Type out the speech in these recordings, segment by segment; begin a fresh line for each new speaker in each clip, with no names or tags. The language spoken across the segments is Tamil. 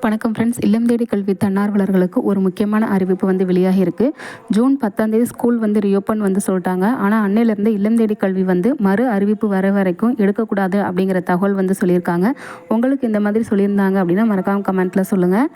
வணக்கம் ஃப்ரெண்ட்ஸ். இல்லம் தேடி கல்வி தன்னார்வலர்களுக்கு ஒரு முக்கியமான அறிவிப்பு வந்து வெளியாகி இருக்கு. ஜூன் 10ஆம் தேதி ஸ்கூல் வந்து ரீஓப்பன் வந்து சொல்லிட்டாங்க. ஆனால் அன்னையிலேருந்து இல்லம் தேடி கல்வி வந்து மறு அறிவிப்பு வர வரைக்கும் எடுக்கக்கூடாது அப்படிங்கிற தகவல் வந்து சொல்லியிருக்காங்க. உங்களுக்கு இந்த மாதிரி சொல்லியிருந்தாங்க அப்படின்னா மறக்காமல் கமெண்ட்டில் சொல்லுங்கள்.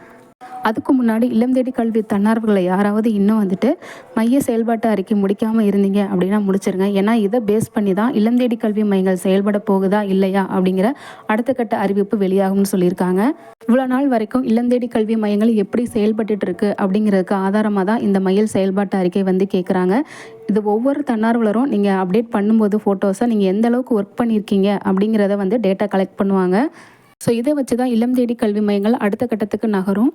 அதுக்கு முன்னாடி இல்லம் தேடி கல்வி தன்னார்வர்களை யாராவது இன்னும் வந்துட்டு மைய செயல்பாட்டு அறிக்கை முடிக்காமல் இருந்தீங்க அப்படின்னா முடிச்சிருங்க. ஏன்னா இதை பேஸ் பண்ணி தான் இல்லம் தேடி கல்வி மையங்கள் செயல்பட போகுதா இல்லையா அப்படிங்கிற அடுத்த கட்ட அறிவிப்பு வெளியாகும்னு சொல்லியிருக்காங்க. இவ்வளோ நாள் வரைக்கும் இல்லம் தேடி கல்வி மையங்கள் எப்படி செயல்பட்டு இருக்கு அப்படிங்கிறதுக்கு ஆதாரமாக தான் இந்த மையல் செயல்பாட்டு அறிக்கை வந்து கேட்குறாங்க. இது ஒவ்வொரு தன்னார்வலரும் நீங்கள் அப்டேட் பண்ணும்போது ஃபோட்டோஸை நீங்கள் எந்த அளவுக்கு ஒர்க் பண்ணியிருக்கீங்க அப்படிங்கிறத வந்து டேட்டா கலெக்ட் பண்ணுவாங்க. ஸோ இதை வச்சு தான் இல்லம் தேடி கல்வி மையங்கள் அடுத்த கட்டத்துக்கு நகரும்.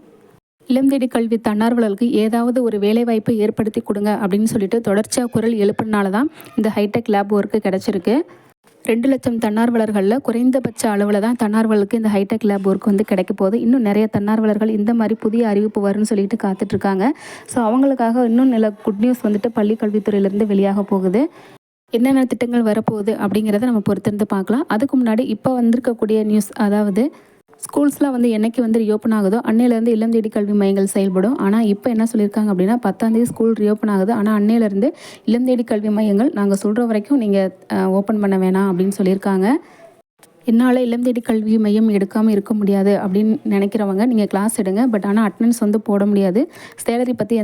இல்லம் தேடி கல்வி தன்னார்வலர்களுக்கு ஏதாவது ஒரு வேலைவாய்ப்பை ஏற்படுத்தி கொடுங்க அப்படின்னு சொல்லிட்டு தொடர்ச்சியாக குரல் எழுப்பினால தான் இந்த ஹைடெக் லேப் ஒர்க்கு கிடச்சிருக்கு. 2 லட்சம் தன்னார்வலர்களில் குறைந்தபட்ச அளவில் தான் தன்னார்வலருக்கு இந்த ஹைடெக் லேப் ஒர்க் வந்து கிடைக்க போகுது. இன்னும் நிறைய தன்னார்வலர்கள் இந்த மாதிரி புதிய அறிவிப்பு வரும்னு சொல்லிட்டு காத்துட்ருக்காங்க. ஸோ அவங்களுக்காக இன்னும் நல்ல குட் நியூஸ் வந்துட்டு பள்ளி கல்வித்துறையிலேருந்து வெளியாக போகுது. என்னென்ன திட்டங்கள் வரப்போகுது அப்படிங்கிறத நம்ம பொறுத்திருந்து பார்க்கலாம். அதுக்கு முன்னாடி இப்போ வந்திருக்கக்கூடிய நியூஸ், அதாவது ஸ்கூல்ஸ்லாம் வந்து என்னைக்கு வந்து ரீஓப்பன் ஆகுதோ அன்னையிலேருந்து இல்லம் தேடி கல்வி மையங்கள் செயல்படும். ஆனால் இப்போ என்ன சொல்லியிருக்காங்க அப்படின்னா 10ஆம் தேதி ஸ்கூல் ரீஓப்பன் ஆகுது. ஆனால் அன்னையிலேருந்து இல்லம் தேடி கல்வி மையங்கள் நாங்கள் சொல்கிற வரைக்கும் நீங்கள் ஓப்பன் பண்ண வேணாம் அப்படின்னு சொல்லியிருக்காங்க. என்னால் இல்லம் தேடி கல்வி மையம் எடுக்காமல் இருக்க முடியாது அப்படின்னு நினைக்கிறவங்க நீங்கள் கிளாஸ் எடுங்க. பட் ஆனால் அட்டனன்ஸ் வந்து போட முடியாது. சேலரி பற்றி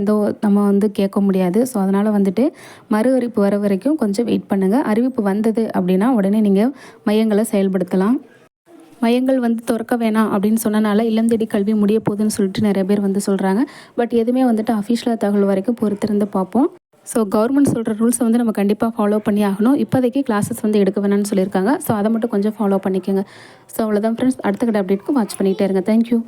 நம்ம வந்து கேட்க முடியாது. ஸோ அதனால் வந்துட்டு மறு அறிவிப்பு வர வரைக்கும் கொஞ்சம் வெயிட் பண்ணுங்கள். அறிவிப்பு வந்தது அப்படின்னா உடனே நீங்கள் மையங்களை செயல்படுத்தலாம். மையங்கள் வந்து திறக்க வேணாம் அப்படின்னு சொன்னனால இல்லம் தேடி கல்வி முடிய போகுதுன்னு சொல்லிட்டு நிறைய பேர் வந்து சொல்கிறாங்க. பட் எதுவுமே வந்துட்டு அஃபிஷியலாக தகவல் வரைக்கும் பொறுத்திருந்து பார்ப்போம். ஸோ கவர்மெண்ட் சொல்கிற ரூல்ஸை வந்து நம்ம கண்டிப்பாக ஃபாலோ பண்ணி ஆகணும். இப்போதைக்கு கிளாஸஸ் வந்து எடுக்க வேணாம்னு சொல்லியிருக்காங்க. ஸோ அதை மட்டும் கொஞ்சம் ஃபாலோ பண்ணிக்கோங்க. ஸோ அவ்வளோதான் ஃப்ரெண்ட்ஸ். அடுத்த கட்ட அப்டேட்க்கு வாட்ச் பண்ணிகிட்டே இருங்க. தேங்க்யூ.